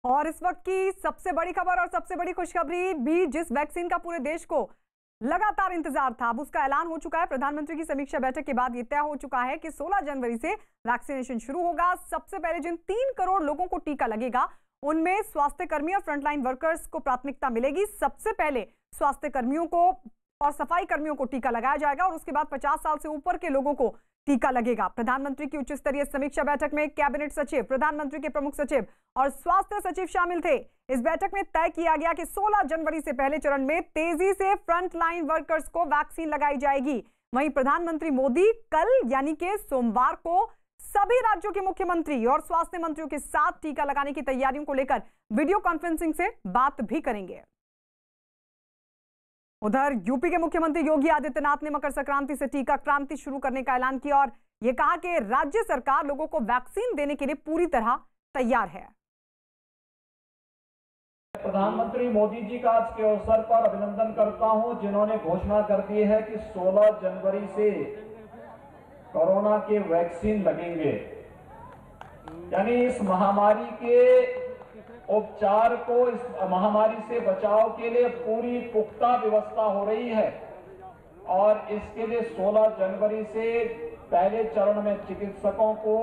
और इस वक्त की सबसे बड़ी खबर और सबसे बड़ी खुशखबरी भी, जिस वैक्सीन का पूरे देश को लगातार इंतजार था, अब उसका ऐलान हो चुका है। प्रधानमंत्री की समीक्षा बैठक के बाद यह तय हो चुका है कि 16 जनवरी से वैक्सीनेशन शुरू होगा। सबसे पहले जिन 3 करोड़ लोगों को टीका लगेगा, उनमें स्वास्थ्य कर्मी और फ्रंटलाइन वर्कर्स को प्राथमिकता मिलेगी। सबसे पहले स्वास्थ्य कर्मियों को और सफाई कर्मियों को टीका लगाया जाएगा और उसके बाद 50 साल से ऊपर के लोगों को टीका लगेगा। प्रधानमंत्री की उच्च स्तरीय समीक्षा बैठक में कैबिनेट सचिव, प्रधानमंत्री के प्रमुख सचिव और स्वास्थ्य सचिव शामिल थे। इस बैठक में तय किया गया कि 16 जनवरी से पहले चरण में तेजी से फ्रंट लाइन वर्कर्स को वैक्सीन लगाई जाएगी। वहीं प्रधानमंत्री मोदी कल यानी कि सोमवार को सभी राज्यों के मुख्यमंत्री और स्वास्थ्य मंत्रियों के साथ टीका लगाने की तैयारियों को लेकर वीडियो कॉन्फ्रेंसिंग से बात भी करेंगे। उधर यूपी के मुख्यमंत्री योगी आदित्यनाथ ने मकर संक्रांति से टीका क्रांति शुरू करने का ऐलान किया और यह कहा कि राज्य सरकार लोगों को वैक्सीन देने के लिए पूरी तरह तैयार है। प्रधानमंत्री मोदी जी का आज के अवसर पर अभिनंदन करता हूं, जिन्होंने घोषणा कर दी है कि 16 जनवरी से कोरोना के वैक्सीन लगेंगे। यानी इस महामारी के उपचार को, इस महामारी से बचाव के लिए पूरी पुख्ता व्यवस्था हो रही है और इसके लिए 16 जनवरी से पहले चरण में चिकित्सकों को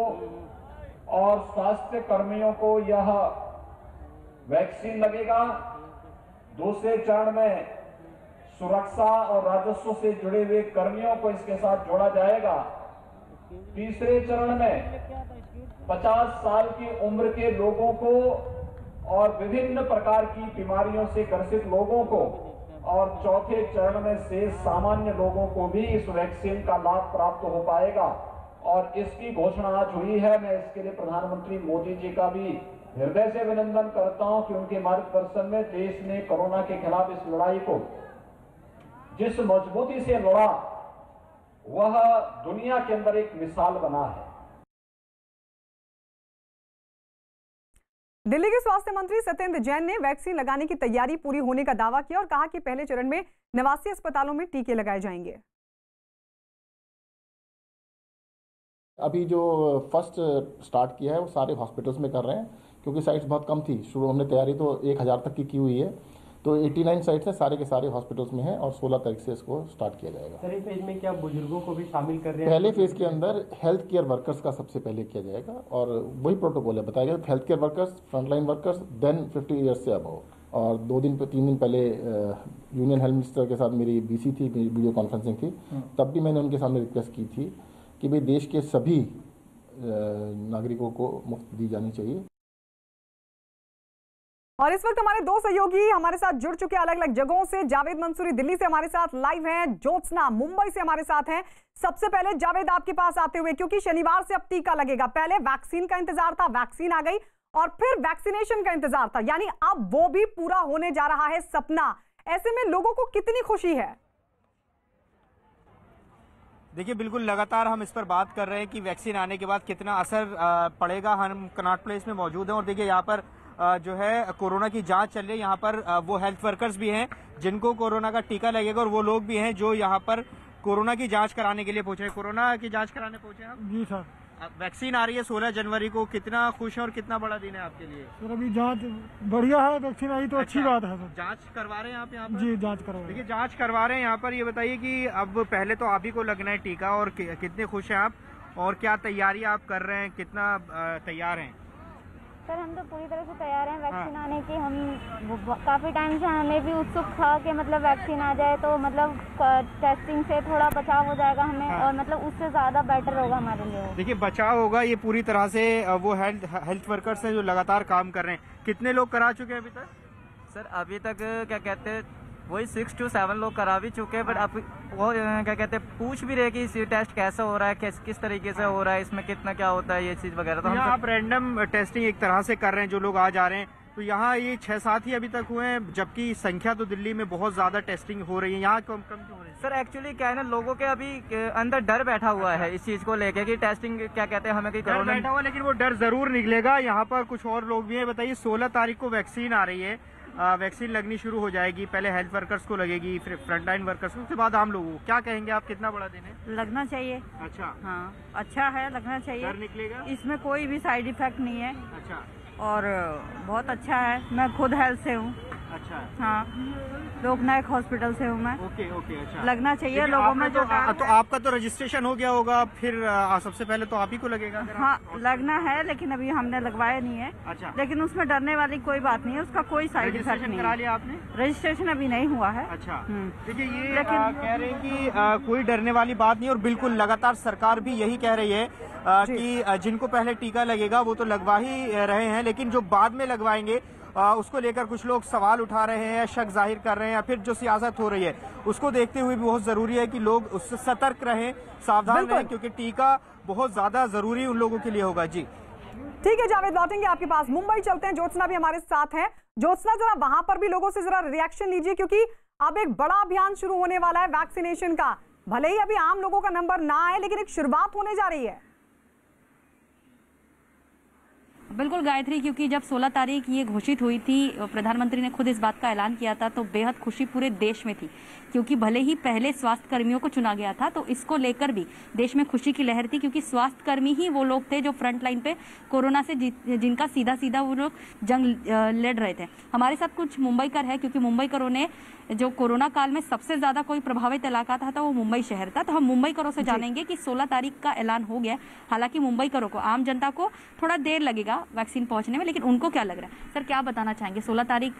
और स्वास्थ्य कर्मियों को यह वैक्सीन लगेगा। दूसरे चरण में सुरक्षा और राजस्व से जुड़े हुए कर्मियों को इसके साथ जोड़ा जाएगा। तीसरे चरण में 50 साल की उम्र के लोगों को और विभिन्न प्रकार की बीमारियों से ग्रसित लोगों को, और चौथे चरण में से सामान्य लोगों को भी इस वैक्सीन का लाभ प्राप्त हो पाएगा। और इसकी घोषणा आज हुई है। मैं इसके लिए प्रधानमंत्री मोदी जी का भी हृदय से अभिनंदन करता हूं कि उनके मार्गदर्शन में देश ने कोरोना के खिलाफ इस लड़ाई को जिस मजबूती से लड़ा, वह दुनिया के अंदर एक मिसाल बना है। दिल्ली के स्वास्थ्य मंत्री सत्येंद्र जैन ने वैक्सीन लगाने की तैयारी पूरी होने का दावा किया और कहा कि पहले चरण में 89 अस्पतालों में टीके लगाए जाएंगे। अभी जो फर्स्ट स्टार्ट किया है वो सारे हॉस्पिटल्स में कर रहे हैं, क्योंकि साइट्स बहुत कम थी। शुरू हमने तैयारी तो 1000 तक की हुई है, तो 89 साइट्स है, सारे के सारे हॉस्पिटल्स में है और 16 तारीख से इसको स्टार्ट किया जाएगा। सर, इस फेज में क्या बुजुर्गों को भी शामिल कर रहे हैं? पहले फेज के अंदर हेल्थ केयर वर्कर्स का सबसे पहले किया जाएगा और वही प्रोटोकॉल है, बताया गया health care workers, frontline workers, then 50 years से अबव। और 3 दिन पहले यूनियन हेल्थ मिनिस्टर के साथ मेरी BC थी, मेरी वीडियो कॉन्फ्रेंसिंग थी, तब भी मैंने उनके सामने रिक्वेस्ट की थी कि भाई देश के सभी नागरिकों को मुफ्त दी जानी चाहिए। और इस वक्त हमारे दो सहयोगी हमारे साथ जुड़ चुके हैं अलग अलग जगहों से। जावेद मंसूरी दिल्ली से हमारे साथ लाइव हैं, ज्योत्सना मुंबई से हमारे साथ हैं। सबसे पहले जावेद, आपके पास आते हुए, क्योंकि शनिवार से अब टीका लगेगा, पहले वैक्सीन का इंतजार था, वैक्सीन आ गई और फिर वैक्सीनेशन का इंतजार था, यानी अब वो भी पूरा होने जा रहा है सपना। ऐसे में लोगों को कितनी खुशी है? देखिए, बिल्कुल लगातार हम इस पर बात कर रहे हैं कि वैक्सीन आने के बाद कितना असर पड़ेगा। हम कनॉट प्लेस में मौजूद हैं और देखिए यहाँ पर जो है कोरोना की जांच चल रही है। यहाँ पर वो हेल्थ वर्कर्स भी हैं जिनको कोरोना का टीका लगेगा और वो लोग भी हैं जो यहाँ पर कोरोना की जांच कराने के लिए पहुंचे हैं। कोरोना की जांच कराने पहुंचे हैं? जी सर। वैक्सीन आ रही है 16 जनवरी को, कितना खुश है और कितना बड़ा दिन है आपके लिए? सर, अभी जांच बढ़िया है, वैक्सीन आई तो अच्छी बात है सर। जांच करवा रहे हैं आप यहाँ पर? जी, जांच करवा रहे हैं। देखिए, जांच करवा रहे हैं यहाँ पर। ये बताइए कि अब पहले तो आप ही को लगना है टीका, और कितने खुश हैं आप और क्या तैयारी आप कर रहे हैं, कितना तैयार हैं? सर, हम तो पूरी तरह से तैयार हैं वैक्सीन आने की। हम काफ़ी टाइम से हमें भी उत्सुक था कि मतलब वैक्सीन आ जाए तो मतलब टेस्टिंग से थोड़ा बचाव हो जाएगा हमें, और मतलब उससे ज़्यादा बेटर होगा हमारे लिए। देखिए, बचाव होगा, ये पूरी तरह से वो हेल्थ वर्कर्स हैं जो लगातार काम कर रहे हैं। कितने लोग करा चुके हैं अभी तक? सर, अभी तक क्या कहते हैं वही 6 से 7 लोग करा भी चुके हैं, बट अब वो क्या कहते हैं पूछ भी रहे कि इस टेस्ट कैसा हो रहा है, किस तरीके से हो रहा है, इसमें कितना क्या होता है, ये चीज़ वगैरह। तो हम आप रैंडम टेस्टिंग एक तरह से कर रहे हैं, जो लोग आ जा रहे हैं। तो यहाँ ये 6-7 ही अभी तक हुए हैं, जबकि संख्या तो दिल्ली में बहुत ज्यादा टेस्टिंग हो रही है, यहाँ कम क्यों हो रही है? सर, एक्चुअली क्या है ना, लोगों के अभी अंदर डर बैठा हुआ है इस चीज को लेके कि टेस्टिंग क्या कहते हैं हमें डर बैठा हुआ, लेकिन वो डर जरूर निकलेगा। यहाँ पर कुछ और लोग भी हैं। बताइए, 16 तारीख को वैक्सीन आ रही है, वैक्सीन लगनी शुरू हो जाएगी। पहले हेल्थ वर्कर्स को लगेगी, फिर फ्रंटलाइन वर्कर्स को, उसके बाद आम लोगों को। क्या कहेंगे आप, कितना बड़ा दिन है? लगना चाहिए। अच्छा, हाँ, अच्छा है, लगना चाहिए। डर निकलेगा? इसमें कोई भी साइड इफेक्ट नहीं है। अच्छा, और बहुत अच्छा है। मैं खुद हेल्थ से हूँ। अच्छा, हाँ, लोकनायक हॉस्पिटल से हूँ मैं। ओके ओके, अच्छा। लगना चाहिए लोगों में जो तो आपका तो रजिस्ट्रेशन हो गया होगा, फिर सबसे पहले तो आप ही को लगेगा अगर हाँ, लगना है, लेकिन अभी हमने लगवाया नहीं है। अच्छा, लेकिन उसमें डरने वाली कोई बात नहीं है, उसका कोई साइड इफेक्ट नहीं करा है। लिया आपने? रजिस्ट्रेशन अभी नहीं हुआ है। अच्छा, देखिए ये लेकिन कह रहे हैं कि कोई डरने वाली बात नहीं, और बिल्कुल लगातार सरकार भी यही कह रही है कि जिनको पहले टीका लगेगा वो तो लगवा ही रहे हैं, लेकिन जो बाद में लगवाएंगे उसको लेकर कुछ लोग सवाल उठा रहे हैं, शक जाहिर कर रहे हैं, या फिर जो सियासत हो रही है उसको देखते हुए भी बहुत जरूरी है कि लोग उससे सतर्क रहें, सावधान रहें, क्योंकि टीका बहुत ज्यादा जरूरी उन लोगों के लिए होगा। जी ठीक है जावेद, लौटेंगे आपके पास। मुंबई चलते हैं, ज्योत्सना भी हमारे साथ है। ज्योत्सना, जरा वहां पर भी लोगों से जरा रिएक्शन लीजिए, क्योंकि अब एक बड़ा अभियान शुरू होने वाला है वैक्सीनेशन का। भले ही अभी आम लोगों का नंबर ना आए, लेकिन एक शुरुआत होने जा रही है। बिल्कुल गायत्री, क्योंकि जब 16 तारीख ये घोषित हुई थी, प्रधानमंत्री ने खुद इस बात का ऐलान किया था, तो बेहद खुशी पूरे देश में थी। क्योंकि भले ही पहले स्वास्थ्य कर्मियों को चुना गया था, तो इसको लेकर भी देश में खुशी की लहर थी, क्योंकि स्वास्थ्य कर्मी ही वो लोग थे जो फ्रंट लाइन पे कोरोना से जिनका सीधा सीधा वो लोग जंग लड़ रहे थे। हमारे साथ कुछ मुंबईकर है, क्योंकि मुंबईकरों ने जो कोरोना काल में सबसे ज्यादा कोई प्रभावित इलाका था तो वो मुंबई शहर था। तो हम मुंबईकरों से जानेंगे कि 16 तारीख का ऐलान हो गया। हालांकि मुंबईकरों को, आम जनता को थोड़ा देर लगेगा वैक्सीन पहुंचने में, लेकिन उनको क्या लग रहा है? सर, क्या बताना चाहेंगे? 16 तारीख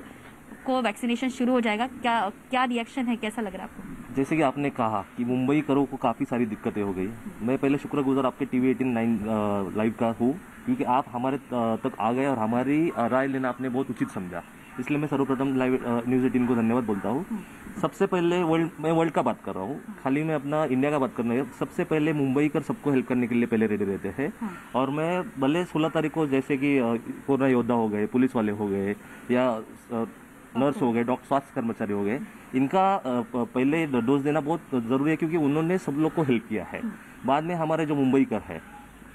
को वैक्सीनेशन शुरू हो जाएगा, क्या रिएक्शन है, कैसा लग रहा है आपको? जैसे कि आपने कहा कि मुंबईकरों को काफ़ी सारी दिक्कतें हो गई। मैं पहले शुक्रगुजार आपके TV 18 लाइव का हूँ, क्योंकि आप हमारे तक आ गए और हमारी राय लेना आपने बहुत उचित समझा। इसलिए मैं सर्वप्रथम लाइव न्यूज़ 18 को धन्यवाद बोलता हूँ। सबसे पहले मैं वर्ल्ड का बात कर रहा हूँ, खाली मैं अपना इंडिया का बात करना है। सबसे पहले मुंबईकर सबको हेल्प करने के लिए पहले रेडी रहते हैं। और मैं भले 16 तारीख को, जैसे कि कोरोना योद्धा हो गए, पुलिस वाले हो गए, या नर्स हो गए, डॉक्टर, स्वास्थ्य कर्मचारी हो गए, इनका पहले डोज देना बहुत ज़रूरी है, क्योंकि उन्होंने सब लोग को हेल्प किया है। बाद में हमारे जो मुंबईकर है,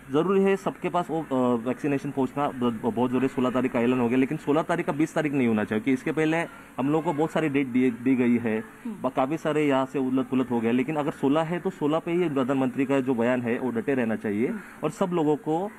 ज़रूरी है सबके पास वो वैक्सीनेशन पहुंचना बहुत ज़रूरी है। 16 तारीख का ऐलान हो गया, लेकिन 16 तारीख का 20 तारीख नहीं होना चाहिए, क्योंकि इसके पहले हम लोगों को बहुत सारी डेट दी गई है, काफ़ी सारे यहाँ से उलट पुलट हो गया। लेकिन अगर 16 है तो 16 पे ही प्रधानमंत्री का जो बयान है वो डटे रहना चाहिए, और सब लोगों को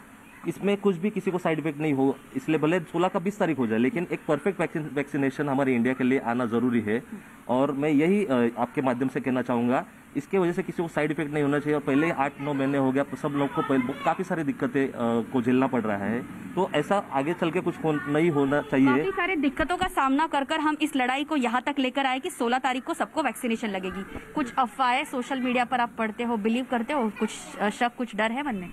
इसमें कुछ भी किसी को साइड इफेक्ट नहीं हो। इसलिए भले 16 का 20 तारीख हो जाए, लेकिन एक परफेक्ट वैक्सीनेशन हमारे इंडिया के लिए आना ज़रूरी है। और मैं यही आपके माध्यम से कहना चाहूँगा, इसके वजह से किसी को साइड इफेक्ट नहीं होना चाहिए। और पहले 8-9 महीने हो गया, तो सब लोग को काफ़ी सारी दिक्कतें को झेलना पड़ रहा है, तो ऐसा आगे चल के कुछ नहीं होना चाहिए। काफी सारी दिक्कतों का सामना कर हम इस लड़ाई को यहाँ तक लेकर आए कि 16 तारीख को सबको वैक्सीनेशन लगेगी। कुछ अफवाहें सोशल मीडिया पर आप पढ़ते हो, बिलीव करते हो? कुछ शक, कुछ डर है मन में?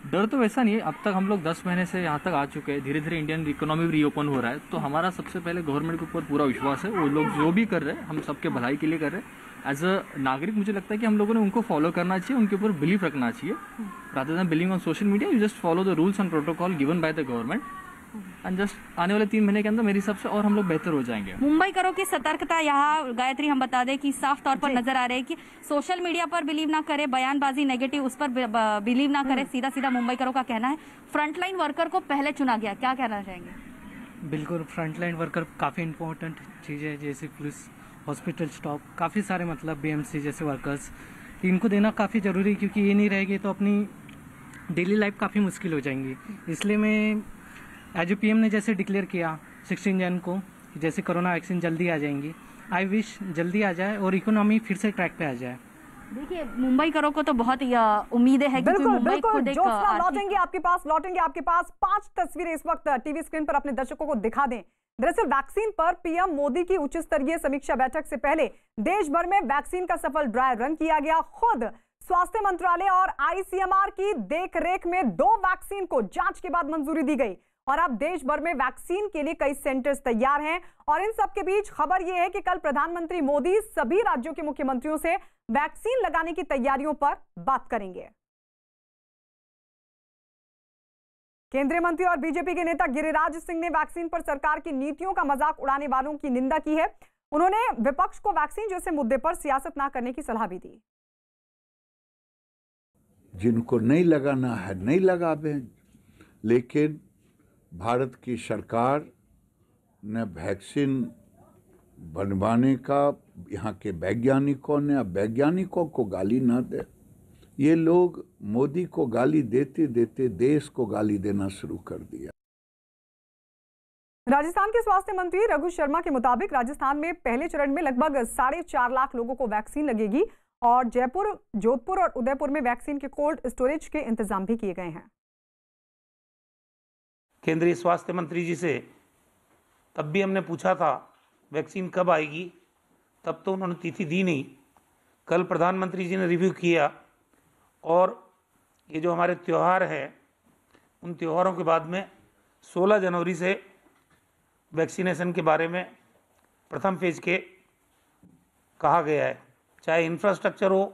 डर तो वैसा नहीं है। अब तक हम लोग 10 महीने से यहाँ तक आ चुके हैं, धीरे धीरे इंडियन इकोनॉमी भी रीओपन हो रहा है। तो हमारा सबसे पहले गवर्नमेंट के ऊपर पूरा विश्वास है। वो लोग जो भी कर रहे हैं, हम सबके भलाई के लिए कर रहे हैं। एज अ नागरिक मुझे लगता है कि हम लोगों ने उनको फॉलो करना चाहिए, उनके ऊपर बिलीव रखना चाहिए। Rather than believing on social media, you just follow the rules and protocol given by the government, and just आने वाले 3 महीने के अंदर मेरे हिसाब से और हम लोग बेहतर हो जाएंगे। मुंबईकरों की सतर्कता यहाँ गायत्री हम बता दें कि साफ तौर पर नजर आ रही है कि सोशल मीडिया पर बिलीव ना करे, बयानबाजी नेगेटिव उस पर बिलीव ना करे, सीधा सीधा मुंबईकरों का कहना है। फ्रंटलाइन वर्कर को पहले चुना गया, क्या कहना चाहेंगे? बिल्कुल, फ्रंटलाइन वर्कर काफ़ी इंपॉर्टेंट चीज़ है, जैसे पुलिस, हॉस्पिटल स्टाफ, काफ़ी सारे मतलब BMC जैसे वर्कर्स, इनको देना काफ़ी ज़रूरी है, क्योंकि ये नहीं रहेगी तो अपनी डेली लाइफ काफ़ी मुश्किल हो जाएंगी। इसलिए मैं एज ए PM ने जैसे डिक्लेयर किया 16 जन को, जैसे कोरोना वैक्सीन जल्दी आ जाएंगी, आई विश जल्दी आ जाए और इकोनॉमी फिर से ट्रैक पे आ जाए। देखिए, मुंबईकरों को तो बहुत उम्मीदें है, क्योंकि मुंबई खुद एक लौटेंगे आपके पास 5 तस्वीरें इस वक्त टीवी स्क्रीन पर अपने दर्शकों को दिखा दें। दरअसल वैक्सीन पर PM मोदी की उच्च स्तरीय समीक्षा बैठक से पहले देश भर में वैक्सीन का सफल ड्राई रन किया गया। खुद स्वास्थ्य मंत्रालय और ICMR की देखरेख में 2 वैक्सीन को जांच के बाद मंजूरी दी गई, और अब देश भर में वैक्सीन के लिए कई सेंटर्स तैयार हैं। और इन सब के बीच खबर यह है कि कल प्रधानमंत्री मोदी सभी राज्यों के मुख्यमंत्रियों से वैक्सीन लगाने की तैयारियों पर बात करेंगे। केंद्रीय मंत्री और बीजेपी के नेता गिरिराज सिंह ने वैक्सीन पर सरकार की नीतियों का मजाक उड़ाने वालों की निंदा की है। उन्होंने विपक्ष को वैक्सीन जैसे मुद्दे पर सियासत ना करने की सलाह भी दी। जिनको नहीं लगाना है नहीं लगावे, लेकिन भारत की सरकार ने वैक्सीन बनवाने का यहाँ के वैज्ञानिकों ने, अब वैज्ञानिकों को गाली ना दे। ये लोग मोदी को गाली देते देते देश को गाली देना शुरू कर दिया। राजस्थान के स्वास्थ्य मंत्री रघु शर्मा के मुताबिक राजस्थान में पहले चरण में लगभग 4.5 लाख लोगों को वैक्सीन लगेगी और जयपुर, जोधपुर और उदयपुर में वैक्सीन के कोल्ड स्टोरेज के इंतजाम भी किए गए हैं। केंद्रीय स्वास्थ्य मंत्री जी से तब भी हमने पूछा था वैक्सीन कब आएगी, तब तो उन्होंने तिथि दी नहीं। कल प्रधानमंत्री जी ने रिव्यू किया और ये जो हमारे त्यौहार है उन त्योहारों के बाद में 16 जनवरी से वैक्सीनेशन के बारे में प्रथम फेज के कहा गया है। चाहे इंफ्रास्ट्रक्चर हो,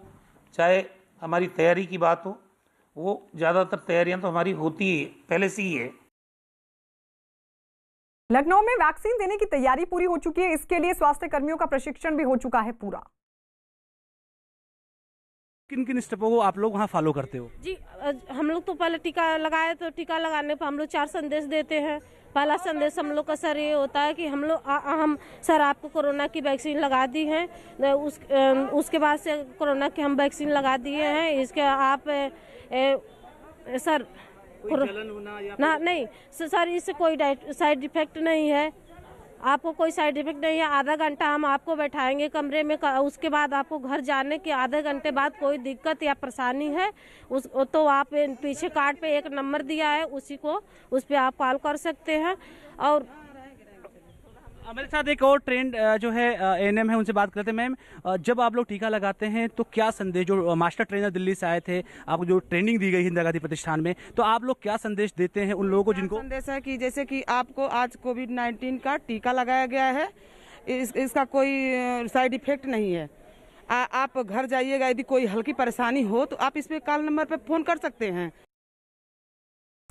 चाहे हमारी तैयारी की बात हो, वो ज़्यादातर तैयारियां तो हमारी होती ही पहले से ही है। लखनऊ में वैक्सीन देने की तैयारी पूरी हो चुकी है। इसके लिए स्वास्थ्य कर्मियों का प्रशिक्षण भी हो चुका है पूरा। किन किन स्टेपों को आप लोग वहाँ फॉलो करते हो? जी, हम लोग तो पहले टीका लगाए, तो टीका लगाने पर हम लोग 4 संदेश देते हैं। पहला संदेश हम लोग का सर ये होता है कि हम सर आपको कोरोना की वैक्सीन लगा दी है, उसके बाद से कोरोना की हम वैक्सीन लगा दिए हैं। इसके आप सर ना नहीं सर, इससे कोई साइड इफेक्ट नहीं है, आपको कोई साइड इफेक्ट नहीं है। आधा घंटा हम आपको बैठाएंगे कमरे में, उसके बाद आपको घर जाने के आधे घंटे बाद कोई दिक्कत या परेशानी है तो आप पीछे कार्ड पे एक नंबर दिया है, उस पर आप कॉल कर सकते हैं। और मेरे साथ एक और ट्रेंड जो है एएनएम है, उनसे बात करते हैं। मैम, जब आप लोग टीका लगाते हैं तो क्या संदेश, जो मास्टर ट्रेनर दिल्ली से आए थे, आपको जो ट्रेनिंग दी गई इंदिरा गांधी प्रतिष्ठान में, तो आप लोग क्या संदेश देते हैं उन लोगों को जिनको? संदेश है कि जैसे कि आपको आज कोविड-19 का टीका लगाया गया है, इसका कोई साइड इफेक्ट नहीं है। आप घर जाइएगा, यदि कोई हल्की परेशानी हो तो आप इस पे कॉल नंबर पे फोन कर सकते हैं।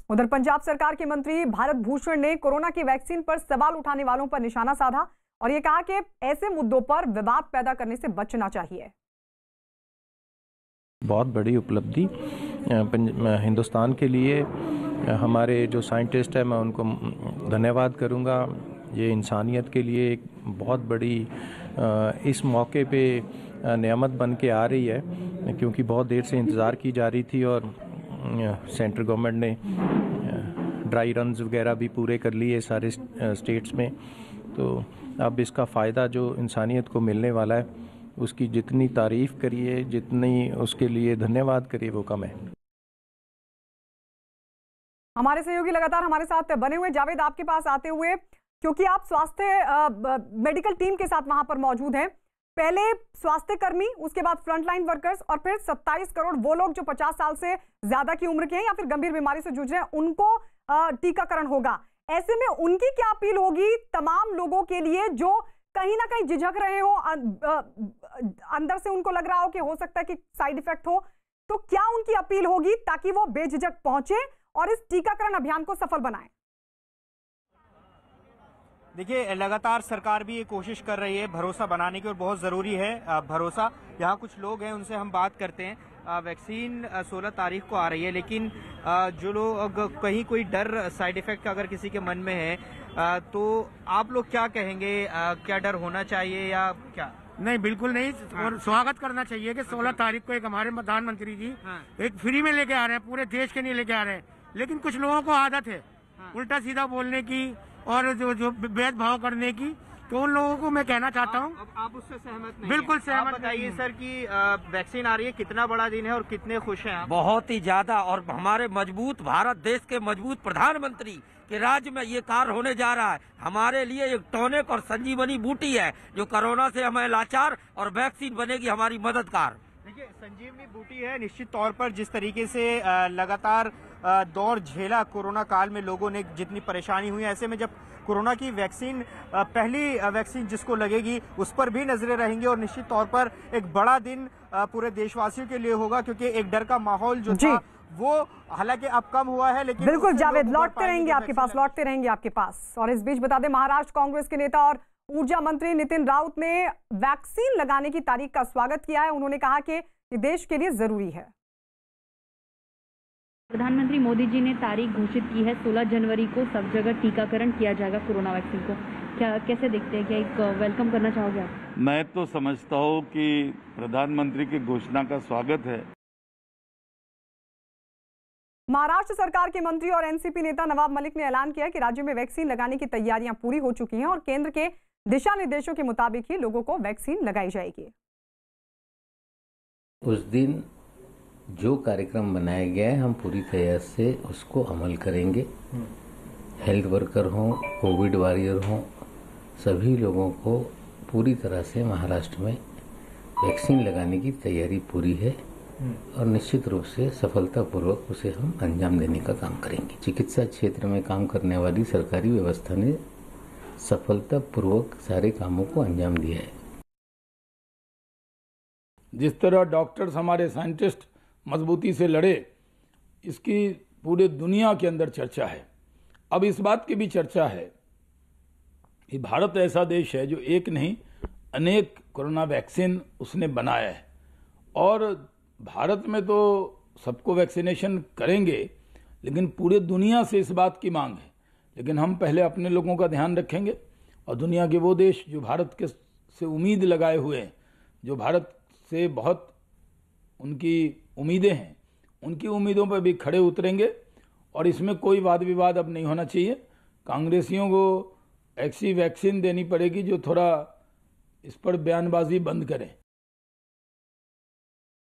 उधर पंजाब सरकार के मंत्री भारत भूषण ने कोरोना की वैक्सीन पर सवाल उठाने वालों पर निशाना साधा और ये कहा कि ऐसे मुद्दों पर विवाद पैदा करने से बचना चाहिए। बहुत बड़ी उपलब्धि हिंदुस्तान के लिए। हमारे जो साइंटिस्ट हैं, मैं उनको धन्यवाद करूंगा। ये इंसानियत के लिए एक बहुत बड़ी इस मौके पे नेमत बन के आ रही है, क्योंकि बहुत देर से इंतज़ार की जा रही थी और सेंट्रल गवर्नमेंट ने ड्राई रन्स वगैरह भी पूरे कर लिए सारे स्टेट्स में। तो अब इसका फ़ायदा जो इंसानियत को मिलने वाला है, उसकी जितनी तारीफ़ करिए, जितनी उसके लिए धन्यवाद करिए, वो कम है। हमारे सहयोगी लगातार हमारे साथ बने हुए। जावेद, आपके पास आते हुए, क्योंकि आप स्वास्थ्य मेडिकल टीम के साथ वहां पर मौजूद हैं, पहले स्वास्थ्य कर्मी, उसके बाद फ्रंटलाइन वर्कर्स और फिर 27 करोड़ वो लोग जो 50 साल से ज्यादा की उम्र के हैं या फिर गंभीर बीमारी से जूझ रहे हैं, उनको टीकाकरण होगा। ऐसे में उनकी क्या अपील होगी तमाम लोगों के लिए जो कहीं ना कहीं झिझक रहे हो, अंदर से उनको लग रहा हो कि हो सकता है कि साइड इफेक्ट हो, तो क्या उनकी अपील होगी ताकि वो बेझिझक पहुंचे और इस टीकाकरण अभियान को सफल बनाएं? देखिए, लगातार सरकार भी ये कोशिश कर रही है भरोसा बनाने की, और बहुत ज़रूरी है भरोसा। यहाँ कुछ लोग हैं, उनसे हम बात करते हैं। वैक्सीन 16 तारीख को आ रही है, लेकिन जो लोग कहीं कोई डर साइड इफेक्ट का अगर किसी के मन में है, तो आप लोग क्या कहेंगे? क्या डर होना चाहिए या क्या? नहीं, बिल्कुल नहीं। और स्वागत करना चाहिए कि 16 तारीख को एक हमारे प्रधानमंत्री जी एक फ्री में लेके आ रहे हैं, पूरे देश के लिए लेके आ रहे हैं। लेकिन कुछ लोगों को आदत है उल्टा सीधा बोलने की और जो भेदभाव करने की, तो उन लोगों को मैं कहना चाहता हूँ। आप उससे सहमत नहीं? बिल्कुल सहमत। बताइए सर कि वैक्सीन आ रही है, कितना बड़ा दिन है और कितने खुश हैं आप? बहुत ही ज्यादा, और हमारे मजबूत भारत देश के मजबूत प्रधानमंत्री के राज्य में ये कार्य होने जा रहा है। हमारे लिए एक टॉनिक और संजीवनी बूटी है जो कोरोना से हमें लाचार, और वैक्सीन बनेगी हमारी मददगार। देखिए, संजीवनी बूटी है निश्चित तौर पर। जिस तरीके से लगातार दौर झेला कोरोना काल में लोगों ने, जितनी परेशानी हुई, ऐसे में जब कोरोना की वैक्सीन, पहली वैक्सीन जिसको लगेगी, उस पर भी नजरें रहेंगी और निश्चित तौर पर एक बड़ा दिन पूरे देशवासियों के लिए होगा, क्योंकि एक डर का माहौल जो था वो हालांकि अब कम हुआ है। लेकिन बिल्कुल जावेद, लौटते रहेंगे आपके पास, लौटते रहेंगे आपके पास। और इस बीच बता दें, महाराष्ट्र कांग्रेस के नेता और ऊर्जा मंत्री नितिन राउत ने वैक्सीन लगाने की तारीख का स्वागत किया है। उन्होंने कहा कि ये देश के लिए जरूरी है। प्रधानमंत्री मोदी जी ने तारीख घोषित की है, 16 जनवरी को सब जगह टीकाकरण किया जाएगा कोरोना वैक्सीन को। क्या कैसे देखते हैं, क्या एक वेलकम करना चाहोगे आप? मैं तो समझता हूँ कि प्रधानमंत्री की घोषणा का स्वागत है। महाराष्ट्र सरकार के मंत्री और एनसीपी नेता नवाब मलिक ने ऐलान किया कि राज्य में वैक्सीन लगाने की तैयारियां पूरी हो चुकी हैं और केंद्र के दिशा निर्देशों के मुताबिक ही लोगों को वैक्सीन लगाई जाएगी। उस दिन जो कार्यक्रम बनाया गया है हम पूरी तरह से उसको अमल करेंगे। हेल्थ वर्कर हों, कोविड वॉरियर हों, सभी लोगों को पूरी तरह से महाराष्ट्र में वैक्सीन लगाने की तैयारी पूरी है और निश्चित रूप से सफलतापूर्वक उसे हम अंजाम देने का काम करेंगे। चिकित्सा क्षेत्र में काम करने वाली सरकारी व्यवस्था ने सफलतापूर्वक सारे कामों को अंजाम दिया है। जिस तरह डॉक्टर्स हमारे साइंटिस्ट मजबूती से लड़े, इसकी पूरे दुनिया के अंदर चर्चा है। अब इस बात की भी चर्चा है कि भारत ऐसा देश है जो एक नहीं अनेक कोरोना वैक्सीन उसने बनाया है और भारत में तो सबको वैक्सीनेशन करेंगे, लेकिन पूरे दुनिया से इस बात की मांग है। लेकिन हम पहले अपने लोगों का ध्यान रखेंगे और दुनिया के वो देश जो भारत के से उम्मीद लगाए हुए हैं, जो भारत से बहुत उनकी उम्मीदें हैं, उनकी उम्मीदों पर भी खड़े उतरेंगे और इसमें कोई वाद विवाद अब नहीं होना चाहिए। कांग्रेसियों को ऐसी वैक्सीन देनी पड़ेगी जो थोड़ा इस पर बयानबाजी बंद करें।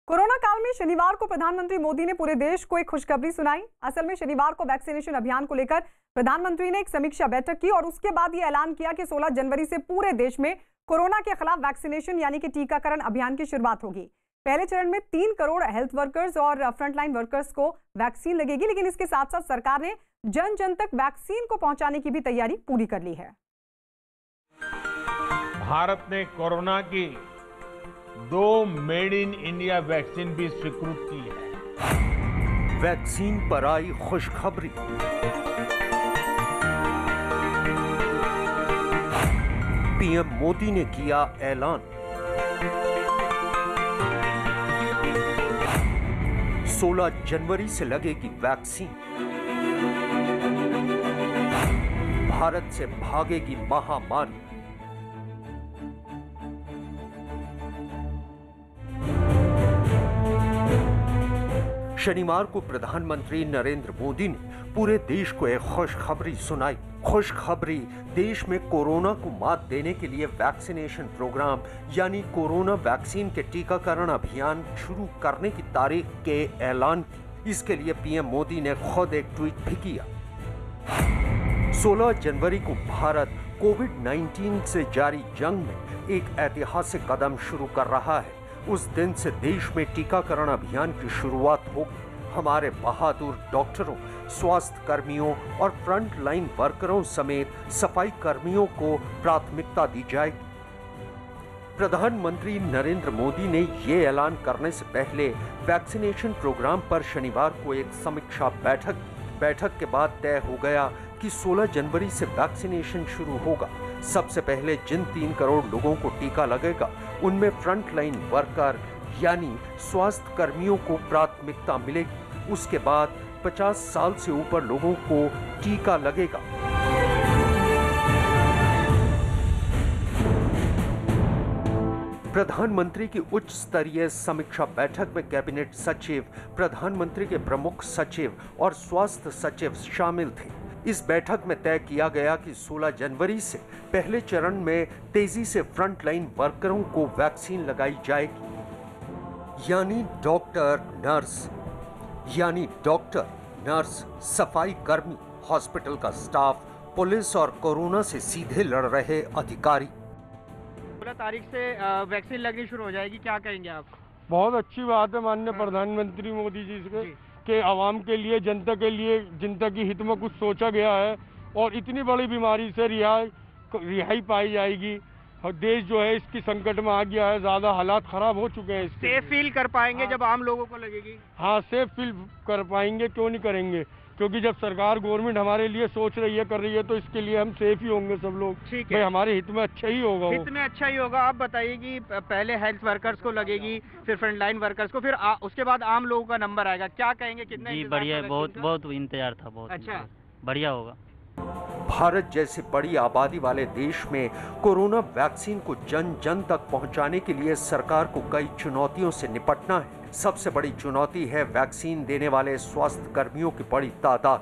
कोरोना काल में शनिवार को प्रधानमंत्री मोदी ने पूरे देश को एक खुशखबरी सुनाई। असल में शनिवार को वैक्सीनेशन अभियान को लेकर प्रधानमंत्री ने एक समीक्षा बैठक की और उसके बाद ये ऐलान किया कि 16 जनवरी से पूरे देश में कोरोना के खिलाफ वैक्सीनेशन यानी कि टीकाकरण अभियान की शुरुआत होगी। पहले चरण में 3 करोड़ हेल्थ वर्कर्स और फ्रंटलाइन वर्कर्स को वैक्सीन लगेगी, लेकिन इसके साथ साथ सरकार ने जन जन तक वैक्सीन को पहुंचाने की भी तैयारी पूरी कर ली है। भारत ने कोरोना की 2 मेड इन इंडिया वैक्सीन भी स्वीकृत की है। वैक्सीन पर आई खुशखबरी। पीएम मोदी ने किया ऐलान। 16 जनवरी से लगेगी वैक्सीन। भारत से भागेगी महामारी। शनिवार को प्रधानमंत्री नरेंद्र मोदी ने पूरे देश को एक खुशखबरी सुनाई। खुशखबरी देश में कोरोना को मात देने के लिए वैक्सीनेशन प्रोग्राम यानी कोरोना वैक्सीन के टीकाकरण अभियान शुरू करने की तारीख के ऐलान की। इसके लिए पीएम मोदी ने खुद एक ट्वीट भी किया। 16 जनवरी को भारत कोविड-19 से जारी जंग में एक ऐतिहासिक कदम शुरू कर रहा है। उस दिन से देश में टीकाकरण अभियान की शुरुआत होगी। हमारे बहादुर डॉक्टरों, स्वास्थ्य कर्मियों और फ्रंट लाइन वर्करों समेत सफाई कर्मियों को प्राथमिकता दी जाएगी। प्रधानमंत्री नरेंद्र मोदी ने ये ऐलान करने से पहले वैक्सीनेशन प्रोग्राम पर शनिवार को एक समीक्षा बैठक के बाद तय हो गया कि 16 जनवरी से वैक्सीनेशन शुरू होगा। सबसे पहले जिन 3 करोड़ लोगों को टीका लगेगा, उनमें फ्रंट लाइन वर्कर यानी स्वास्थ्य कर्मियों को प्राथमिकता मिलेगी। उसके बाद 50 साल से ऊपर लोगों को टीका लगेगा। प्रधानमंत्री की उच्च स्तरीय समीक्षा बैठक में कैबिनेट सचिव, प्रधानमंत्री के प्रमुख सचिव और स्वास्थ्य सचिव शामिल थे। इस बैठक में तय किया गया कि 16 जनवरी से पहले चरण में तेजी से फ्रंटलाइन वर्करों को वैक्सीन लगाई जाएगी, यानी डॉक्टर, नर्स, सफाई कर्मी, हॉस्पिटल का स्टाफ, पुलिस और कोरोना से सीधे लड़ रहे अधिकारी। 16 तारीख से वैक्सीन लगनी शुरू हो जाएगी, क्या कहेंगे आप? बहुत अच्छी बात है माननीय प्रधानमंत्री मोदी जी के आवाम के लिए, जनता के लिए, जनता की हित में कुछ सोचा गया है और इतनी बड़ी बीमारी से रिहाई पाई जाएगी। और देश जो है इसकी संकट में आ गया है, ज्यादा हालात खराब हो चुके हैं। सेफ फील कर पाएंगे जब आम लोगों को लगेगी? हाँ, सेफ फील कर पाएंगे, क्यों नहीं करेंगे, क्योंकि जब सरकार गवर्नमेंट हमारे लिए सोच रही है, कर रही है, तो इसके लिए हम सेफ ही होंगे सब लोग। ठीक है, हमारे हित में अच्छा ही होगा। हित में अच्छा ही होगा। आप बताइए कि पहले हेल्थ वर्कर्स को लगेगी, फिर फ्रंटलाइन वर्कर्स को, फिर उसके बाद आम लोगों का नंबर आएगा, क्या कहेंगे? कितना जी बढ़िया, बहुत इंतजार था, बहुत अच्छा, बढ़िया होगा। भारत जैसे बड़ी आबादी वाले देश में कोरोना वैक्सीन को जन जन तक पहुंचाने के लिए सरकार को कई चुनौतियों से निपटना है। सबसे बड़ी चुनौती है वैक्सीन देने वाले स्वास्थ्य कर्मियों की बड़ी तादाद।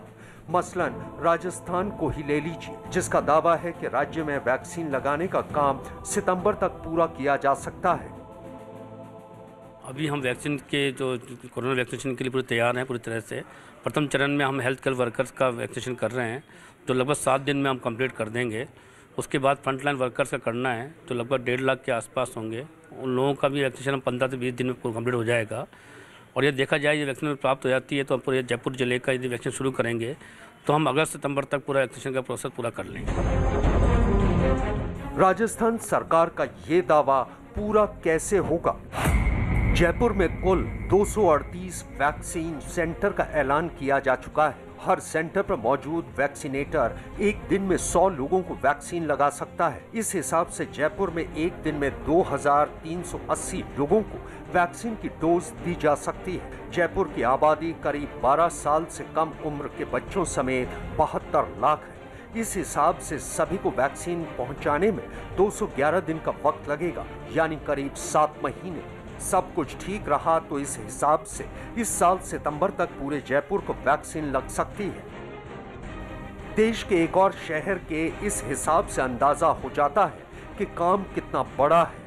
मसलन राजस्थान को ही ले लीजिए, जिसका दावा है कि राज्य में वैक्सीन लगाने का काम सितंबर तक पूरा किया जा सकता है। अभी हम वैक्सीन के जो कोरोना वैक्सीनेशन के लिए पूरे तैयार हैं पूरी तरह से। प्रथम चरण में हम हेल्थ केयर वर्कर्स का वैक्सीनेशन कर रहे हैं, जो लगभग 7 दिन में हम कंप्लीट कर देंगे। उसके बाद फ्रंटलाइन वर्कर्स का करना है, जो लगभग 1.5 लाख के आसपास होंगे। उन लोगों का भी वैक्सीनेशन हम 15 से 20 दिन में कंप्लीट हो जाएगा। और ये देखा जाए ये वैक्सीन प्राप्त हो जाती है तो हम पूरे जयपुर जिले का यदि वैक्सीन शुरू करेंगे तो हम अगस्त सितंबर तक पूरा वैक्सीनेशन का प्रोसेस पूरा कर लेंगे। राजस्थान सरकार का ये दावा पूरा कैसे होगा? जयपुर में कुल 238 वैक्सीन सेंटर का ऐलान किया जा चुका है। हर सेंटर पर मौजूद वैक्सीनेटर एक दिन में 100 लोगों को वैक्सीन लगा सकता है। इस हिसाब से जयपुर में एक दिन में 2380 लोगों को वैक्सीन की डोज दी जा सकती है। जयपुर की आबादी करीब 12 साल से कम उम्र के बच्चों समेत 72 लाख है। इस हिसाब से सभी को वैक्सीन पहुंचाने में 211 दिन का वक्त लगेगा, यानी करीब 7 महीने। सब कुछ ठीक रहा तो इस हिसाब से इस साल सितंबर तक पूरे जयपुर को वैक्सीन लग सकती है। देश के एक और शहर के इस हिसाब से अंदाजा हो जाता है कि काम कितना बड़ा है।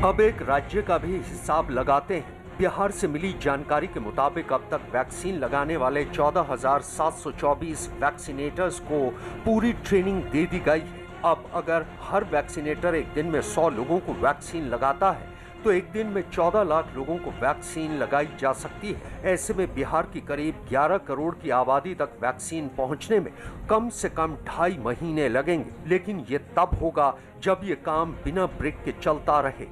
अब एक राज्य का भी हिसाब लगाते हैं। बिहार से मिली जानकारी के मुताबिक अब तक वैक्सीन लगाने वाले 14,724 वैक्सीनेटर्स को पूरी ट्रेनिंग दे दी गई है। अब अगर हर वैक्सीनेटर एक दिन में 100 लोगों को वैक्सीन लगाता है तो एक दिन में 14 लाख लोगों को वैक्सीन लगाई जा सकती है। ऐसे में बिहार की करीब 11 करोड़ की आबादी तक वैक्सीन पहुंचने में कम से कम 2.5 महीने लगेंगे। लेकिन ये तब होगा जब ये काम बिना ब्रेक के चलता रहे।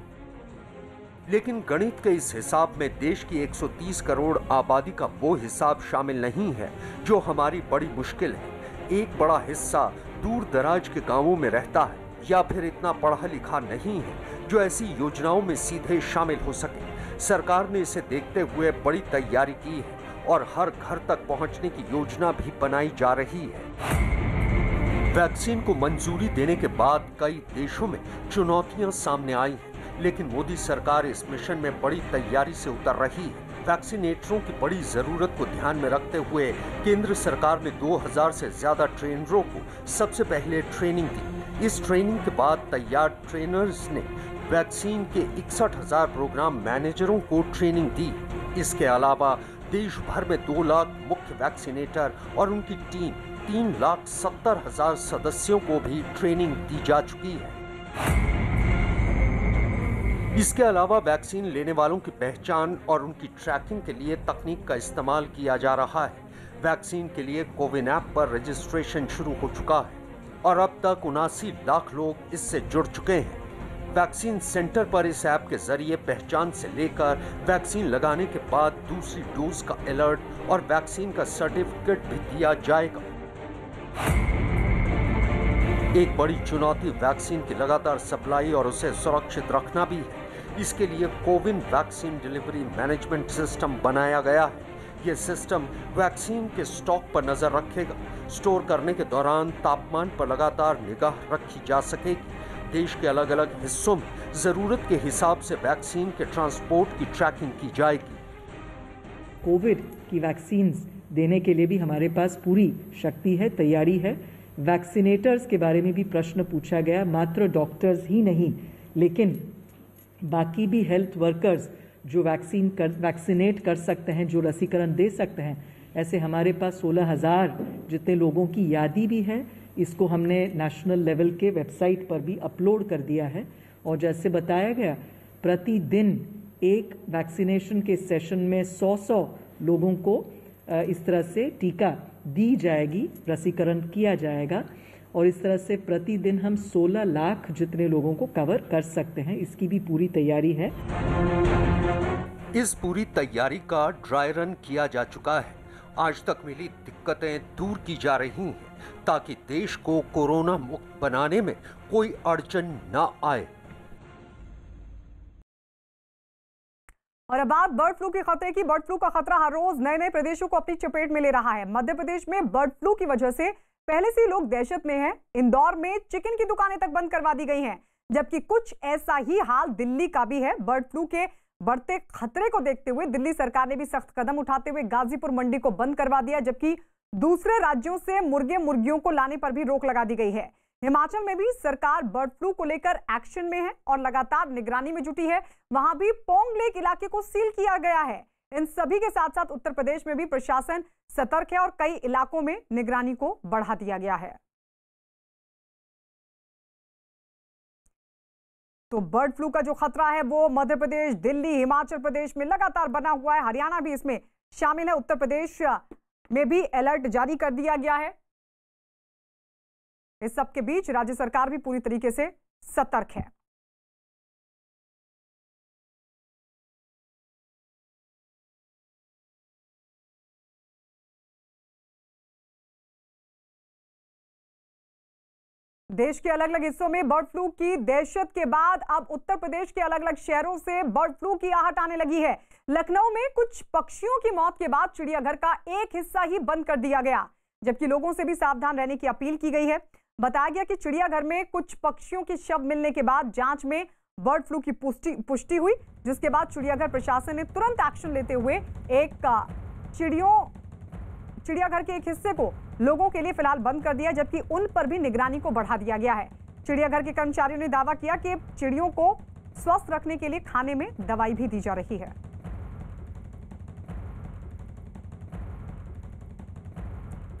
लेकिन गणित के इस हिसाब में देश की 130 करोड़ आबादी का वो हिसाब शामिल नहीं है जो हमारी बड़ी मुश्किल है। एक बड़ा हिस्सा दूर दराज के गांवों में रहता है या फिर इतना पढ़ा लिखा नहीं है जो ऐसी योजनाओं में सीधे शामिल हो सके। सरकार ने इसे देखते हुए बड़ी तैयारी की है और हर घर तक पहुंचने की योजना भी बनाई जा रही है। वैक्सीन को मंजूरी देने के बाद कई देशों में चुनौतियां सामने आई हैं, लेकिन मोदी सरकार इस मिशन में बड़ी तैयारी से उतर रही है। वैक्सीनेटरों की बड़ी जरूरत को ध्यान में रखते हुए केंद्र सरकार ने 2000 से ज्यादा ट्रेनरों को सबसे पहले ट्रेनिंग दी। इस ट्रेनिंग के बाद तैयार ट्रेनर्स ने वैक्सीन के 61,000 प्रोग्राम मैनेजरों को ट्रेनिंग दी। इसके अलावा देश भर में 2 लाख मुख्य वैक्सीनेटर और उनकी टीम 3,70,000 सदस्यों को भी ट्रेनिंग दी जा चुकी है। इसके अलावा वैक्सीन लेने वालों की पहचान और उनकी ट्रैकिंग के लिए तकनीक का इस्तेमाल किया जा रहा है। वैक्सीन के लिए कोविन ऐप पर रजिस्ट्रेशन शुरू हो चुका है और अब तक 79 लाख लोग इससे जुड़ चुके हैं। वैक्सीन सेंटर पर इस ऐप के जरिए पहचान से लेकर वैक्सीन लगाने के बाद दूसरी डोज का अलर्ट और वैक्सीन का सर्टिफिकेट भी दिया जाएगा। एक बड़ी चुनौती वैक्सीन की लगातार सप्लाई और उसे सुरक्षित रखना भी है। इसके लिए CoWIN vaccine delivery management system बनाया गया है। यह सिस्टम वैक्सीन के स्टॉक पर नजर रखेगा। स्टोर करने के दौरान तापमान पर लगातार निगाह रखी जा सकेगी। देश के अलग अलग हिस्सों में जरूरत के हिसाब से वैक्सीन के ट्रांसपोर्ट की ट्रैकिंग की जाएगी। कोविड की वैक्सीन देने के लिए भी हमारे पास पूरी शक्ति है, तैयारी है। वैक्सीनेटर्स के बारे में भी प्रश्न पूछा गया। मात्र डॉक्टर्स ही नहीं, लेकिन बाकी भी हेल्थ वर्कर्स जो वैक्सीनेट कर सकते हैं, जो रसीकरण दे सकते हैं, ऐसे हमारे पास 16,000 जितने लोगों की यादी भी है। इसको हमने नेशनल लेवल के वेबसाइट पर भी अपलोड कर दिया है। और जैसे बताया गया, प्रतिदिन एक वैक्सीनेशन के सेशन में 100 लोगों को इस तरह से टीका दी जाएगी, रसीकरण किया जाएगा। और इस तरह से प्रतिदिन हम 16 लाख जितने लोगों को कवर कर सकते हैं। इसकी भी पूरी तैयारी है। इस पूरी तैयारी का ड्राई रन किया जा चुका है। आज तक मिली दिक्कतें दूर की जा रही हैं ताकि देश को कोरोना मुक्त बनाने में कोई अड़चन न आए। और अब बात बर्ड फ्लू के खतरे की। बर्ड फ्लू का खतरा हर रोज नए नए प्रदेशों को अपनी चपेट में ले रहा है। मध्य प्रदेश में बर्ड फ्लू की वजह से पहले से ही लोग दहशत में हैं। इंदौर में चिकन की दुकानें तक बंद करवा दी गई हैं, जबकि कुछ ऐसा ही हाल दिल्ली का भी है। बर्ड फ्लू के बढ़ते खतरे को देखते हुए दिल्ली सरकार ने भी सख्त कदम उठाते हुए गाजीपुर मंडी को बंद करवा दिया, जबकि दूसरे राज्यों से मुर्गे मुर्गियों को लाने पर भी रोक लगा दी गई है। हिमाचल में भी सरकार बर्ड फ्लू को लेकर एक्शन में है और लगातार निगरानी में जुटी है। वहां भी पोंग लेक इलाके को सील किया गया है। इन सभी के साथ साथ उत्तर प्रदेश में भी प्रशासन सतर्क है और कई इलाकों में निगरानी को बढ़ा दिया गया है। तो बर्ड फ्लू का जो खतरा है वो मध्य प्रदेश, दिल्ली, हिमाचल प्रदेश में लगातार बना हुआ है। हरियाणा भी इसमें शामिल है। उत्तर प्रदेश में भी अलर्ट जारी कर दिया गया है। इस सब के बीच राज्य सरकार भी पूरी तरीके से सतर्क है। देश के अलग अलग हिस्सों में बर्ड फ्लू की दहशत के बाद अब उत्तर प्रदेश के अलग अलग शहरों से बर्ड फ्लू की आहट आने लगी है। लखनऊ में कुछ पक्षियों की मौत के बाद चिड़ियाघर का एक हिस्सा ही बंद कर दिया गया, जबकि लोगों से भी सावधान रहने की अपील की गई है। बताया गया कि चिड़ियाघर में कुछ पक्षियों के शव मिलने के बाद जांच में बर्ड फ्लू की पुष्टि हुई, जिसके बाद चिड़ियाघर प्रशासन ने तुरंत एक्शन लेते हुए चिड़ियाघर के एक हिस्से को लोगों के लिए फिलहाल बंद कर दिया, जबकि उन पर भी निगरानी को बढ़ा दिया गया है। चिड़ियाघर के कर्मचारियों ने दावा किया कि चिड़ियों को स्वस्थ रखने के लिए खाने में दवाई भी दी जा रही है।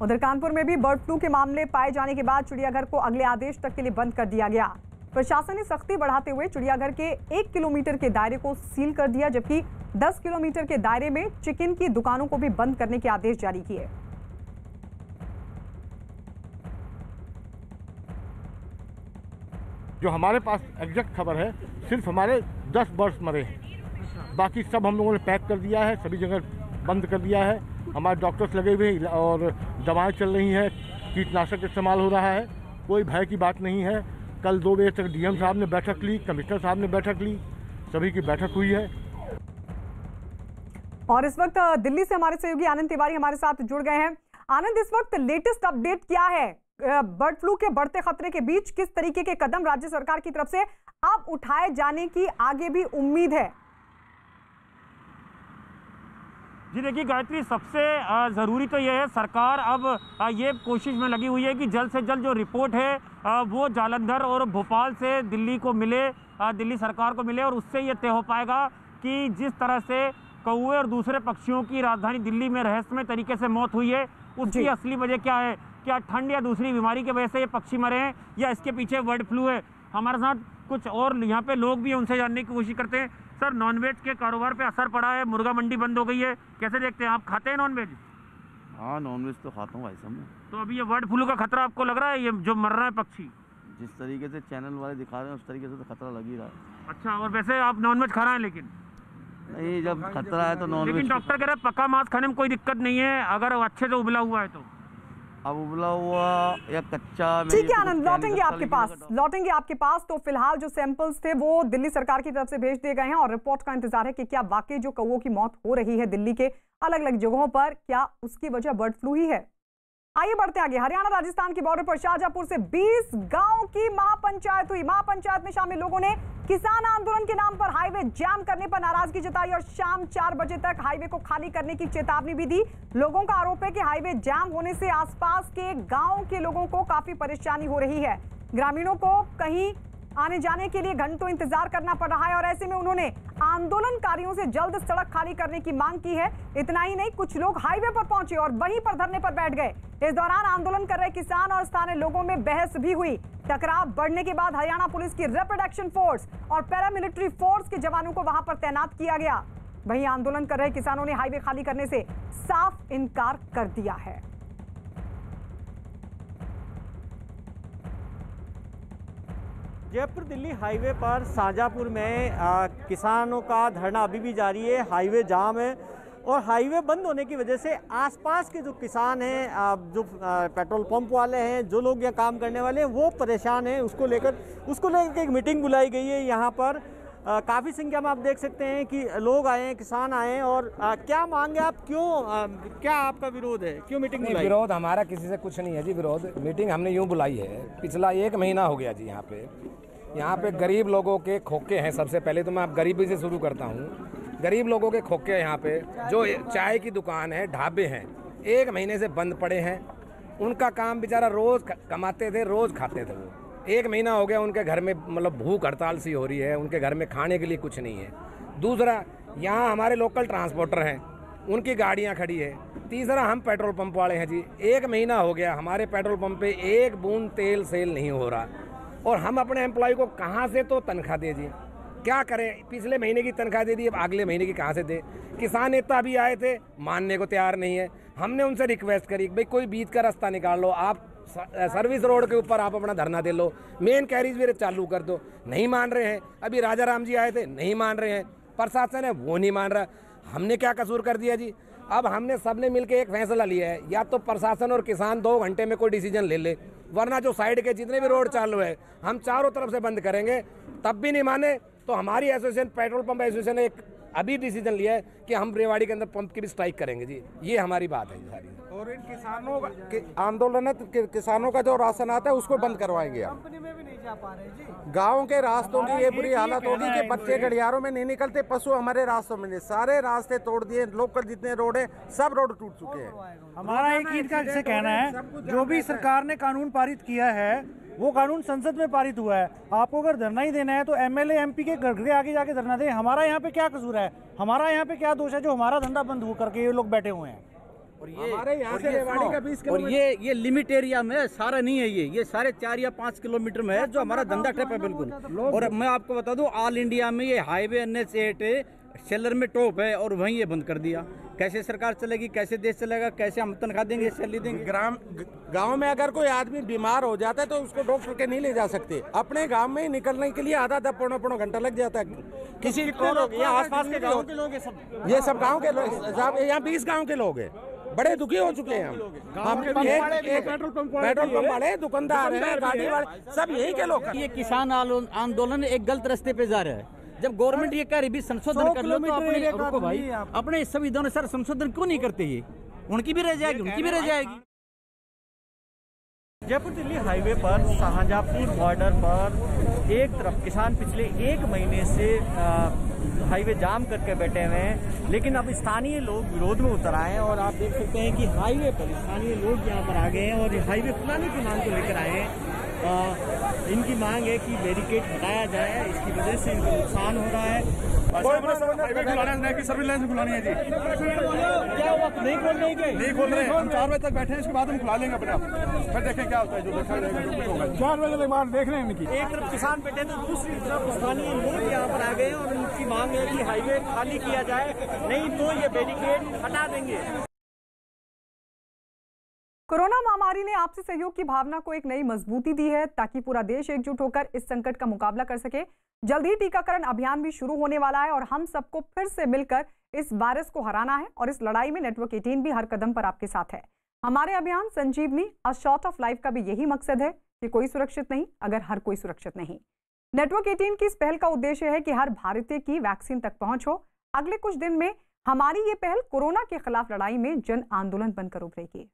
उधर कानपुर में भी बर्ड फ्लू के मामले पाए जाने के बाद चिड़ियाघर को अगले आदेश तक के लिए बंद कर दिया गया। प्रशासन ने सख्ती बढ़ाते हुए चिड़ियाघर के 1 किलोमीटर के दायरे को सील कर दिया, जबकि 10 किलोमीटर के दायरे में चिकन की दुकानों को भी बंद करने के आदेश जारी किए। जो हमारे पास एग्जैक्ट खबर है, सिर्फ हमारे 10 बर्ड्स मरे हैं, बाकी सब हम लोगों ने पैक कर दिया है, सभी जगह बंद कर दिया है। हमारे डॉक्टर्स लगे हुए हैं और दवाएं चल रही हैं, कीटनाशक इस्तेमाल हो रहा है, कोई भय की बात नहीं है। कल 2 बजे तक डीएम साहब ने बैठक ली, कमिश्नर साहब ने बैठक ली, सभी की बैठक हुई है। और इस वक्त दिल्ली से हमारे सहयोगी आनंद तिवारी हमारे साथ जुड़ गए हैं। आनंद, इस वक्त लेटेस्ट अपडेट क्या है? बर्ड फ्लू के बढ़ते खतरे के बीच किस तरीके के कदम राज्य सरकार की तरफ से अब उठाए जाने की आगे भी उम्मीद है? जी देखिए गायत्री, सबसे ज़रूरी तो यह है, सरकार अब ये कोशिश में लगी हुई है कि जल्द से जल्द जो रिपोर्ट है वो जालंधर और भोपाल से दिल्ली को मिले, दिल्ली सरकार को मिले, और उससे ये तय हो पाएगा कि जिस तरह से कौवे और दूसरे पक्षियों की राजधानी दिल्ली में रहस्यमय तरीके से मौत हुई है, उसकी असली वजह क्या है। क्या ठंड या दूसरी बीमारी की वजह से ये पक्षी मरे हैं या इसके पीछे बर्ड फ्लू है? हमारे साथ कुछ और यहाँ पे लोग भी, उनसे जानने की कोशिश करते हैं। सर, नॉनवेज के कारोबार पे असर पड़ा है, मुर्गा मंडी बंद हो गई है, कैसे देखते हैं आप? खाते हैं नॉनवेज? हाँ, नॉनवेज तो खाता हूँ भाई साहब। तो अभी ये बर्ड फ्लू का खतरा आपको लग रहा है, ये जो मर रहा है पक्षी? जिस तरीके से चैनल वाले दिखा रहे हैं उस तरीके से तो खतरा लग ही रहा है। अच्छा, और वैसे आप नॉनवेज खा रहे हैं? लेकिन नहीं, जब खतरा है तो नॉनवेज। लेकिन डॉक्टर कह रहे हैं पका मांस खाने में कोई दिक्कत नहीं है अगर अच्छे से उबला हुआ है तो। अब उबला हुआ या कच्चा? ठीक है आनंद, लौटेंगे आपके पास। तो फिलहाल जो सैंपल्स थे वो दिल्ली सरकार की तरफ से भेज दिए गए हैं और रिपोर्ट का इंतजार है कि क्या वाकई जो कौवों की मौत हो रही है दिल्ली के अलग अलग जगहों पर, क्या उसकी वजह बर्ड फ्लू ही है। आइए बढ़ते आगे। हरियाणा राजस्थान की बॉर्डर पर शाहजहांपुर से 20 गांव की महापंचायत हुई। महापंचायत में शामिल लोगों ने किसान आंदोलन के नाम पर हाईवे जाम करने पर नाराजगी जताई और शाम 4 बजे तक हाईवे को खाली करने की चेतावनी भी दी। लोगों का आरोप है कि हाईवे जाम होने से आसपास के गांव के लोगों को काफी परेशानी हो रही है। ग्रामीणों को कहीं आने जाने के लिए घंटों इंतजार करना पड़ रहा है और ऐसे में उन्होंने आंदोलनकारियों से जल्द सड़क खाली करने की मांग की है। इतना ही नहीं, कुछ लोग हाईवे पर पहुंचे और वहीं पर धरने पर बैठ गए। इस दौरान आंदोलन कर रहे किसान और स्थानीय लोगों में बहस भी हुई। टकराव बढ़ने के बाद हरियाणा पुलिस की रैपिड एक्शन फोर्स और पैरामिलिट्री फोर्स के जवानों को वहां पर तैनात किया गया। वहीं आंदोलन कर रहे किसानों ने हाईवे खाली करने से साफ इनकार कर दिया है। जयपुर दिल्ली हाईवे पर शाहजहांपुर में किसानों का धरना अभी भी जारी है। हाईवे जाम है और हाईवे बंद होने की वजह से आसपास के जो किसान हैं, जो पेट्रोल पंप वाले हैं, जो लोग यहाँ काम करने वाले हैं, वो परेशान हैं। उसको लेकर एक मीटिंग बुलाई गई है यहाँ पर। काफ़ी संख्या में आप देख सकते हैं कि लोग आए हैं, किसान आए हैं। और क्या मांगे आप, क्या आपका विरोध है, क्यों मीटिंग बुलाई? विरोध हमारा किसी से कुछ नहीं है जी। विरोध मीटिंग हमने यूँ बुलाई है, पिछला 1 महीना हो गया जी। यहाँ पे यहाँ पे गरीब लोगों के खोखे हैं। सबसे पहले तो मैं आप गरीबी से शुरू करता हूँ। गरीब लोगों के खोखे हैं यहाँ पे, जो चाय की दुकान है, ढाबे हैं, 1 महीने से बंद पड़े हैं। उनका काम बेचारा रोज़ कमाते थे, रोज़ खाते थे। वो 1 महीना हो गया उनके घर में, मतलब भूख हड़ताल सी हो रही है, उनके घर में खाने के लिए कुछ नहीं है। दूसरा, यहाँ हमारे लोकल ट्रांसपोर्टर हैं, उनकी गाड़ियाँ खड़ी है। तीसरा, हम पेट्रोल पंप वाले हैं जी, 1 महीना हो गया हमारे पेट्रोल पंप पे 1 बूंद तेल सेल नहीं हो रहा, और हम अपने एम्प्लॉय को कहाँ से तो तनख्वाह दे जी, क्या करें? पिछले महीने की तनख्वाह दे दी, अब अगले महीने की कहाँ से दे? किसान नेता भी आए थे, मानने को तैयार नहीं है। हमने उनसे रिक्वेस्ट करी, भाई कोई बीच का रास्ता निकाल लो, आप सर्विस रोड के ऊपर आप अपना धरना दे लो, मेन कैरिज वे चालू कर दो। नहीं मान रहे हैं। अभी राजा राम जी आए थे, नहीं मान रहे हैं। प्रशासन है वो नहीं मान रहा। हमने क्या कसूर कर दिया जी? अब हमने सबने मिलकर एक फैसला लिया है, या तो प्रशासन और किसान 2 घंटे में कोई डिसीजन ले ले, वरना जो साइड के जितने भी रोड चालू है हम चारों तरफ से बंद करेंगे। तब भी नहीं माने तो हमारी एसोसिएशन, पेट्रोल पंप एसोसिएशन ने एक अभी डिसीजन लिया है कि हम रेवाड़ी के अंदर पंप की भी स्ट्राइक करेंगे जी। ये हमारी बात है सारी। और इन किसानों का आंदोलन है, किसानों का जो राशन आता है उसको बंद करवाएंगे। कंपनी में भी नहीं जा पा रहे जी। गाँव के रास्तों की ये बुरी हालत होगी कि बच्चे गलियारों में नहीं निकलते, पशु हमारे रास्तों में नहीं। सारे रास्ते तोड़ दिए, लोकल जितने रोड है सब रोड टूट चुके हैं। हमारा एक ही से कहना है, जो भी सरकार ने कानून पारित किया है वो कानून संसद में पारित हुआ है। आपको अगर धरना ही देना है तो एमएलए एमपी के घर के आगे जाके धरना दें। हमारा यहाँ पे क्या कसूर है? हमारा यहाँ पे क्या दोष है जो हमारा धंधा बंद हो करके ये लोग बैठे हुए हैं? और ये हमारे यहाँ से रेवाड़ी का 20 और ये लिमिट एरिया में सारा नहीं है, ये सारे 4 या 5 किलोमीटर में है जो हमारा धंधा ठप है बिल्कुल। और मैं आपको बता दूं, ऑल इंडिया में ये हाईवे NH8 सेलर में टॉप है और वहीं ये बंद कर दिया। कैसे सरकार चलेगी, कैसे देश चलेगा, कैसे हम तनख्वाह देंगे, सैलरी देंगे? गांव में अगर कोई आदमी बीमार हो जाता है तो उसको डॉक्टर के नहीं ले जा सकते। अपने गांव में ही निकलने के लिए आधा पौना घंटा लग जाता है। किसी लोग यहाँ आसपास के गाँव के लोग, ये सब गाँव के लोग, यहाँ 20 गाँव के लोग हैं, बड़े दुखी हो चुके हैं हम। पेट्रोल पंप वाले, दुकानदार हैं, गाड़ी वाले, सब यही के लोग। ये किसान आंदोलन एक गलत रास्ते पे जा रहा है। जब गवर्नमेंट ये कह रही भी संशोधन कर लो तो अपने रुको भाई, अपने संविधान सर संशोधन क्यों नहीं करते? ये उनकी भी रह जाएगी, उनकी भी रह जाएगी। जयपुर दिल्ली हाईवे पर शाहजहांपुर बॉर्डर पर एक तरफ किसान पिछले 1 महीने से हाईवे जाम करके बैठे हुए हैं, लेकिन अब स्थानीय लोग विरोध में उतर आए हैं और आप देख सकते हैं कि हाईवे पर स्थानीय लोग यहाँ पर आ गए हैं और हाईवे खुलाने की मांग को लेकर आए हैं। इनकी मांग है कि बैरिकेड हटाया जाए, इसकी वजह से इनको नुकसान हो रहा है। हाईवे खुलाना है कि सर्विलांस खुलानी है जी? क्या हुआ, नहीं खोल रहे हैं? नहीं खोल रहे हैं, हम 4 बजे तक बैठे हैं, इसके बाद हम खुला लेंगे अपने आप, फिर देखें क्या होता है। जो देखा जाएगा 4 बजे के बाद देख रहे हैं इनकी। एक तरफ किसान बैठे तो दूसरी तरफ स्थानीय लोग यहाँ पर आ गए और उनकी मांग है कि हाईवे खाली किया जाए, नहीं तो ये बैरिकेड हटा देंगे। कोरोना महामारी ने आपसी सहयोग की भावना को एक नई मजबूती दी है ताकि पूरा देश एकजुट होकर इस संकट का मुकाबला कर सके। जल्द ही टीकाकरण अभियान भी शुरू होने वाला है और हम सबको फिर से मिलकर इस वायरस को हराना है और इस लड़ाई में नेटवर्क 18 भी हर कदम पर आपके साथ है। हमारे अभियान संजीवनी अ शॉट ऑफ लाइफ का भी यही मकसद है कि कोई सुरक्षित नहीं अगर हर कोई सुरक्षित नहीं। नेटवर्क 18 की इस पहल का उद्देश्य है कि हर भारतीय की वैक्सीन तक पहुंच हो। अगले कुछ दिन में हमारी ये पहल कोरोना के खिलाफ लड़ाई में जन आंदोलन बनकर उभरेगी।